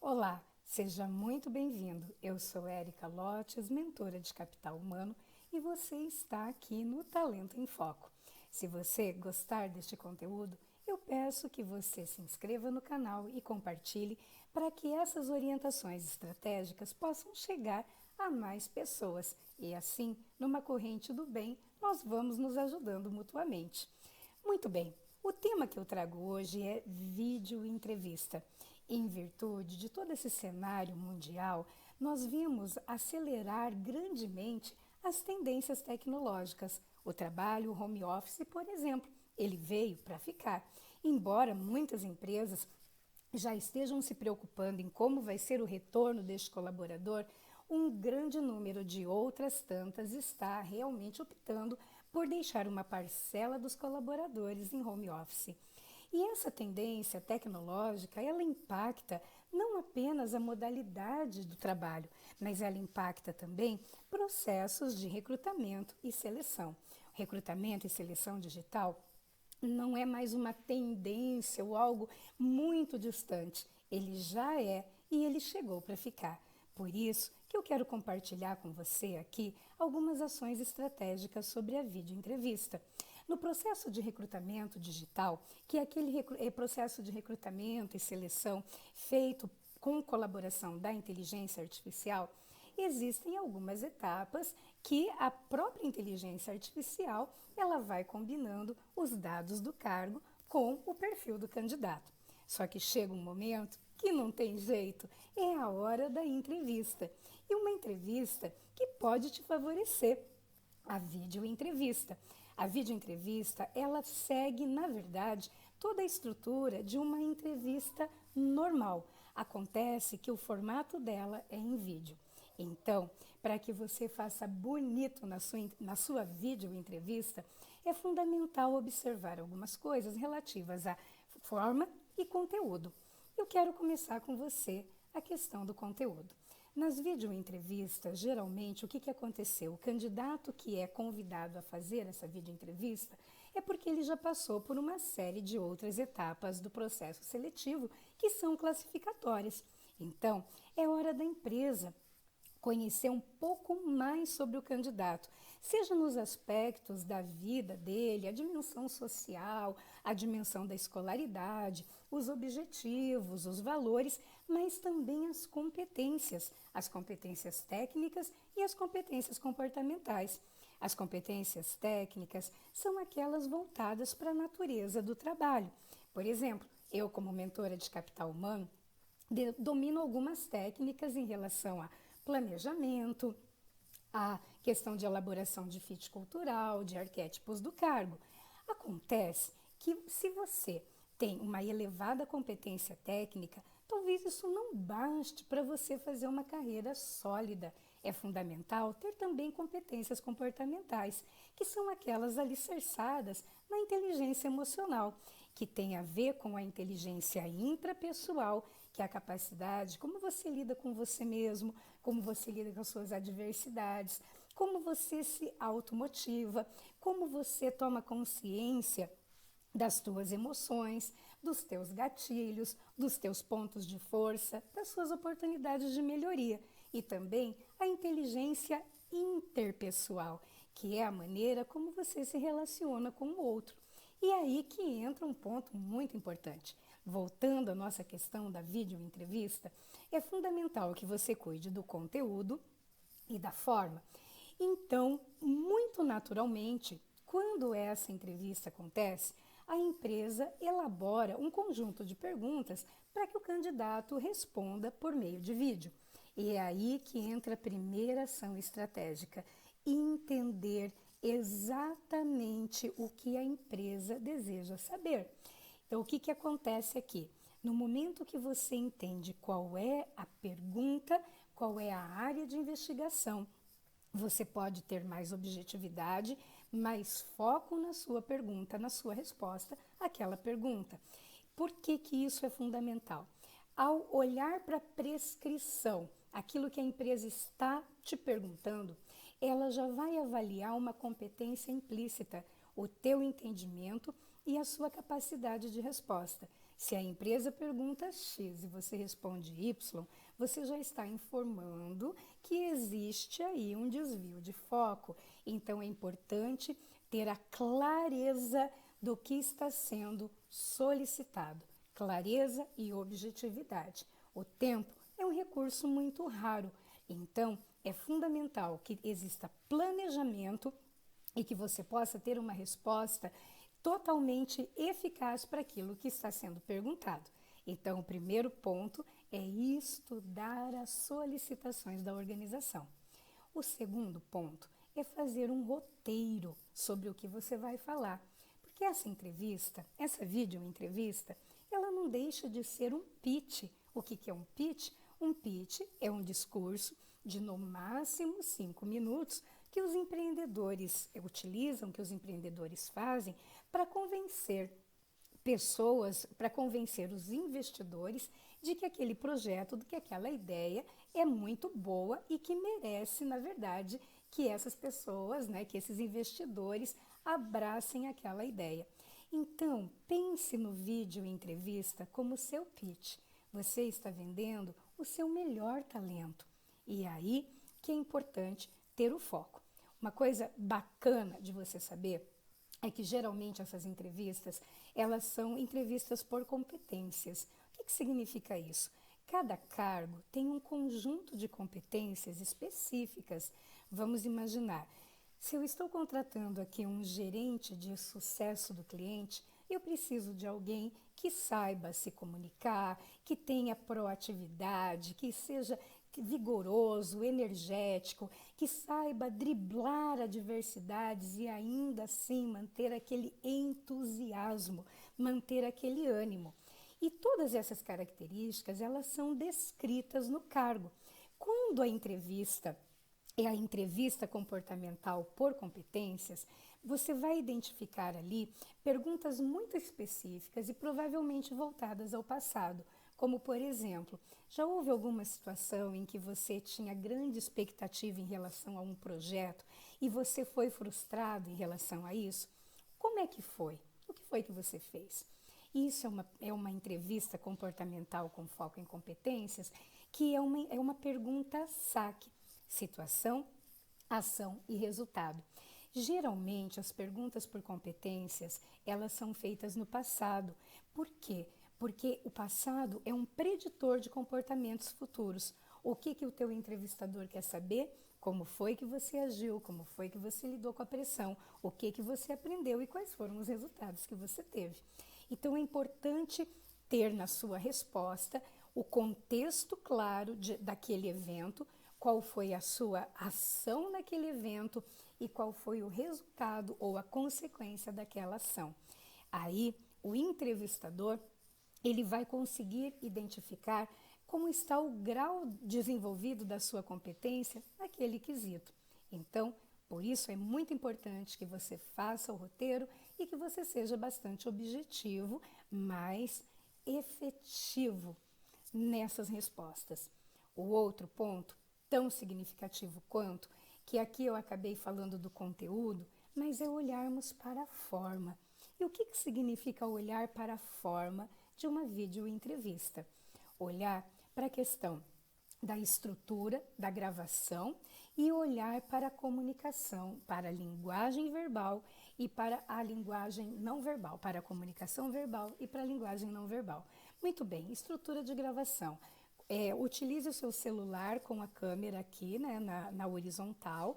Olá, seja muito bem-vindo. Eu sou Érica Lotes, mentora de capital humano, e você está aqui no Talento em Foco. Se você gostar deste conteúdo, eu peço que você se inscreva no canal e compartilhe para que essas orientações estratégicas possam chegar a mais pessoas e assim, numa corrente do bem, nós vamos nos ajudando mutuamente. Muito bem, o tema que eu trago hoje é vídeo entrevista. Em virtude de todo esse cenário mundial, nós vimos acelerar grandemente as tendências tecnológicas. O trabalho, o home office, por exemplo, ele veio para ficar. Embora muitas empresas já estejam se preocupando em como vai ser o retorno deste colaborador, um grande número de outras tantas está realmente optando por deixar uma parcela dos colaboradores em home office. E essa tendência tecnológica, ela impacta não apenas a modalidade do trabalho, mas ela impacta também processos de recrutamento e seleção. Recrutamento e seleção digital não é mais uma tendência ou algo muito distante. Ele já é e ele chegou para ficar. Por isso que eu quero compartilhar com você aqui algumas ações estratégicas sobre a videoentrevista. No processo de recrutamento digital, que é aquele processo de recrutamento e seleção feito com colaboração da inteligência artificial, existem algumas etapas que a própria inteligência artificial ela vai combinando os dados do cargo com o perfil do candidato. Só que chega um momento que não tem jeito, é a hora da entrevista. E uma entrevista que pode te favorecer, a videoentrevista. A videoentrevista, ela segue, na verdade, toda a estrutura de uma entrevista normal. Acontece que o formato dela é em vídeo. Então, para que você faça bonito na sua videoentrevista, é fundamental observar algumas coisas relativas à forma e conteúdo. Eu quero começar com você a questão do conteúdo. Nas videoentrevistas, geralmente, o que aconteceu? O candidato que é convidado a fazer essa videoentrevista é porque ele já passou por uma série de outras etapas do processo seletivo que são classificatórias. Então, é hora da empresa conhecer um pouco mais sobre o candidato, seja nos aspectos da vida dele, a dimensão social, a dimensão da escolaridade, os objetivos, os valores, mas também as competências técnicas e as competências comportamentais. As competências técnicas são aquelas voltadas para a natureza do trabalho. Por exemplo, eu como mentora de capital humano, domino algumas técnicas em relação a planejamento, a questão de elaboração de fit cultural, de arquétipos do cargo. Acontece que se você tem uma elevada competência técnica, talvez isso não baste para você fazer uma carreira sólida. É fundamental ter também competências comportamentais, que são aquelas alicerçadas na inteligência emocional, que tem a ver com a inteligência intrapessoal, que é a capacidade, como você lida com você mesmo, como você lida com as suas adversidades, como você se automotiva, como você toma consciência das tuas emoções, dos teus gatilhos, dos teus pontos de força, das suas oportunidades de melhoria e também a inteligência interpessoal, que é a maneira como você se relaciona com o outro. E aí que entra um ponto muito importante. Voltando à nossa questão da videoentrevista, é fundamental que você cuide do conteúdo e da forma. Então, muito naturalmente, quando essa entrevista acontece, a empresa elabora um conjunto de perguntas para que o candidato responda por meio de vídeo. E é aí que entra a primeira ação estratégica: entender exatamente o que a empresa deseja saber. Então, o que acontece aqui? No momento que você entende qual é a pergunta, qual é a área de investigação, você pode ter mais objetividade, mais foco na sua pergunta, na sua resposta àquela pergunta. Por que isso é fundamental? Ao olhar para a prescrição, aquilo que a empresa está te perguntando, ela já vai avaliar uma competência implícita, o teu entendimento e a sua capacidade de resposta. Se a empresa pergunta X e você responde Y, você já está informando que existe aí um desvio de foco. Então, é importante ter a clareza do que está sendo solicitado. Clareza e objetividade. O tempo é um recurso muito raro, então é fundamental que exista planejamento e que você possa ter uma resposta totalmente eficaz para aquilo que está sendo perguntado. Então, o primeiro ponto é estudar as solicitações da organização. O segundo ponto é fazer um roteiro sobre o que você vai falar. Porque essa entrevista, essa videoentrevista, ela não deixa de ser um pitch. O que é um pitch? Um pitch é um discurso de no máximo 5 minutos que os empreendedores utilizam, que os empreendedores fazem para convencer pessoas, para convencer os investidores de que aquele projeto, de que aquela ideia é muito boa e que merece, na verdade, que essas pessoas, né, que esses investidores abracem aquela ideia. Então, pense no vídeo entrevista como seu pitch. Você está vendendo o seu melhor talento. E aí que é importante ter o foco. Uma coisa bacana de você saber é que geralmente essas entrevistas, elas são entrevistas por competências. O que significa isso? Cada cargo tem um conjunto de competências específicas. Vamos imaginar, se eu estou contratando aqui um gerente de sucesso do cliente, eu preciso de alguém que saiba se comunicar, que tenha proatividade, que seja vigoroso, energético, que saiba driblar adversidades e ainda assim manter aquele entusiasmo, manter aquele ânimo. E todas essas características, elas são descritas no cargo. Quando a entrevista é a entrevista comportamental por competências, você vai identificar ali perguntas muito específicas e provavelmente voltadas ao passado, como, por exemplo, já houve alguma situação em que você tinha grande expectativa em relação a um projeto e você foi frustrado em relação a isso? Como é que foi? O que foi que você fez? Isso é uma entrevista comportamental com foco em competências, que é uma pergunta saque, situação, ação e resultado. Geralmente, as perguntas por competências, elas são feitas no passado. Por quê? Porque o passado é um preditor de comportamentos futuros. O que o teu entrevistador quer saber? Como foi que você agiu, como foi que você lidou com a pressão, o que você aprendeu e quais foram os resultados que você teve. Então, é importante ter na sua resposta o contexto claro daquele evento, qual foi a sua ação naquele evento e qual foi o resultado ou a consequência daquela ação. Aí, o entrevistador, ele vai conseguir identificar como está o grau desenvolvido da sua competência naquele quesito. Então, por isso é muito importante que você faça o roteiro e que você seja bastante objetivo, mas efetivo nessas respostas. O outro ponto, tão significativo quanto, que aqui eu acabei falando do conteúdo, mas é olharmos para a forma. E o que significa olhar para a forma de uma videoentrevista? Olhar para a questão da estrutura, da gravação e olhar para a comunicação, para a linguagem verbal e para a linguagem não verbal, para a comunicação verbal e para a linguagem não verbal. Muito bem, estrutura de gravação. Utilize o seu celular com a câmera aqui, né, na horizontal.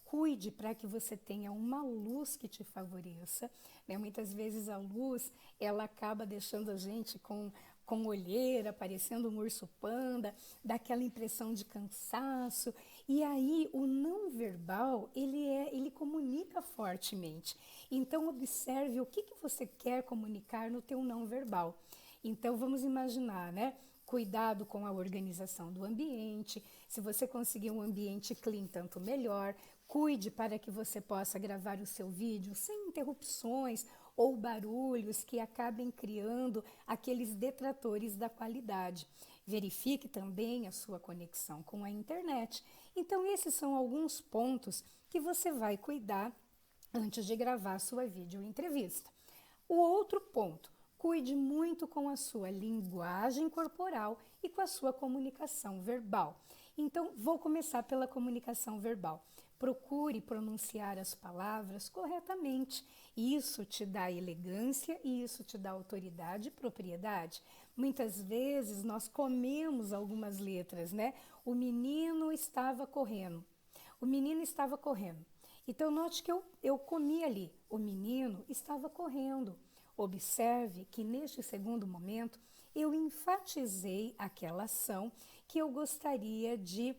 Cuide para que você tenha uma luz que te favoreça, né? Muitas vezes a luz, ela acaba deixando a gente com olheira, parecendo um urso panda, dá aquela impressão de cansaço. E aí o não verbal, ele comunica fortemente. Então observe o que você quer comunicar no teu não verbal. Então vamos imaginar, né? Cuidado com a organização do ambiente. Se você conseguir um ambiente clean, tanto melhor. Cuide para que você possa gravar o seu vídeo sem interrupções ou barulhos que acabem criando aqueles detratores da qualidade. Verifique também a sua conexão com a internet. Então, esses são alguns pontos que você vai cuidar antes de gravar a sua videoentrevista. O outro ponto, cuide muito com a sua linguagem corporal e com a sua comunicação verbal. Então, vou começar pela comunicação verbal. Procure pronunciar as palavras corretamente. Isso te dá elegância e isso te dá autoridade e propriedade. Muitas vezes nós comemos algumas letras, né? O menino estava correndo. O menino estava correndo. Então, note que eu comi ali. O menino estava correndo. Observe que neste segundo momento eu enfatizei aquela ação que eu gostaria de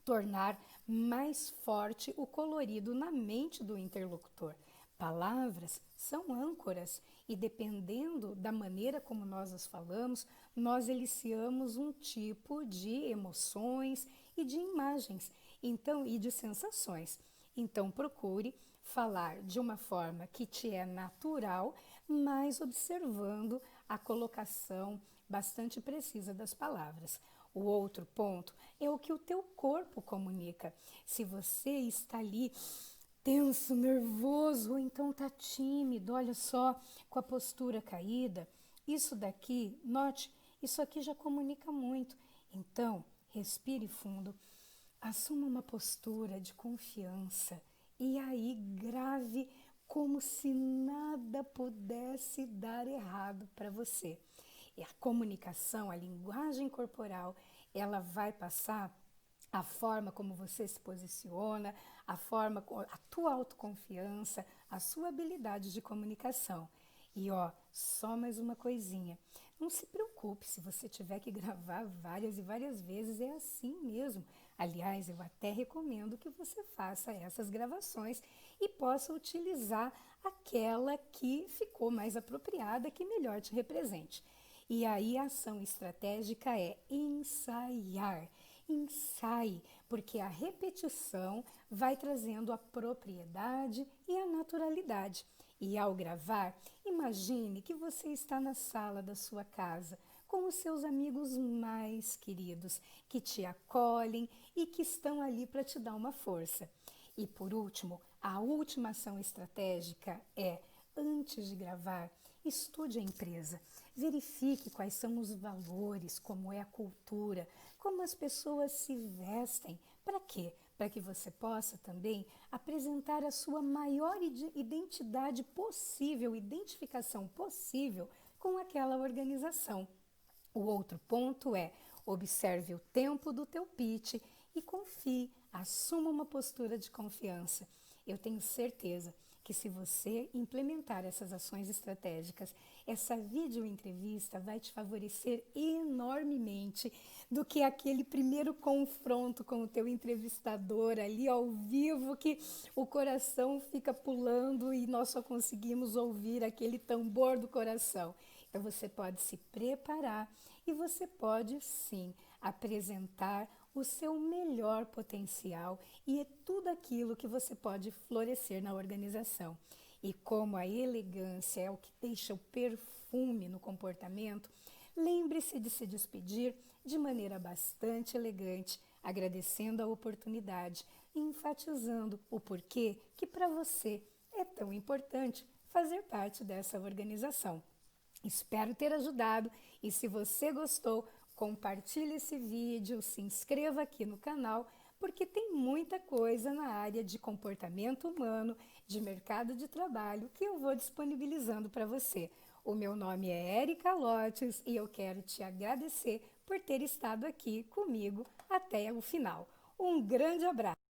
tornar mais forte o colorido na mente do interlocutor. Palavras são âncoras e dependendo da maneira como nós as falamos, nós eliciamos um tipo de emoções e de imagens, então e de sensações. Então procure falar de uma forma que te é natural, mas observando a colocação bastante precisa das palavras. O outro ponto é o que o teu corpo comunica. Se você está ali tenso, nervoso, ou então está tímido, olha só, com a postura caída, isso daqui, note, isso aqui já comunica muito. Então, respire fundo, assuma uma postura de confiança e aí grave como se nada pudesse dar errado para você. E a comunicação, a linguagem corporal, ela vai passar a forma como você se posiciona, a tua autoconfiança, a sua habilidade de comunicação. E ó, só mais uma coisinha. Não se preocupe se você tiver que gravar várias e várias vezes, é assim mesmo. Aliás, eu até recomendo que você faça essas gravações e possa utilizar aquela que ficou mais apropriada, que melhor te represente. E aí a ação estratégica é ensaiar. Ensaie, porque a repetição vai trazendo a propriedade e a naturalidade. E ao gravar, imagine que você está na sala da sua casa com os seus amigos mais queridos, que te acolhem e que estão ali para te dar uma força. E por último, a última ação estratégica é, antes de gravar, estude a empresa, verifique quais são os valores, como é a cultura, como as pessoas se vestem. Para quê? Para que você possa também apresentar a sua maior identidade possível, identificação possível com aquela organização. O outro ponto é, observe o tempo do teu pitch e confie, assuma uma postura de confiança. Eu tenho certeza que se você implementar essas ações estratégicas, essa videoentrevista vai te favorecer enormemente do que aquele primeiro confronto com o teu entrevistador ali ao vivo, que o coração fica pulando e nós só conseguimos ouvir aquele tambor do coração. Então você pode se preparar e você pode sim apresentar o seu melhor potencial e é tudo aquilo que você pode florescer na organização. E como a elegância é o que deixa o perfume no comportamento, lembre-se de se despedir de maneira bastante elegante, agradecendo a oportunidade e enfatizando o porquê que para você é tão importante fazer parte dessa organização. Espero ter ajudado e se você gostou, compartilhe esse vídeo, se inscreva aqui no canal, porque tem muita coisa na área de comportamento humano, de mercado de trabalho, que eu vou disponibilizando para você. O meu nome é Érica Lotes e eu quero te agradecer por ter estado aqui comigo até o final. Um grande abraço!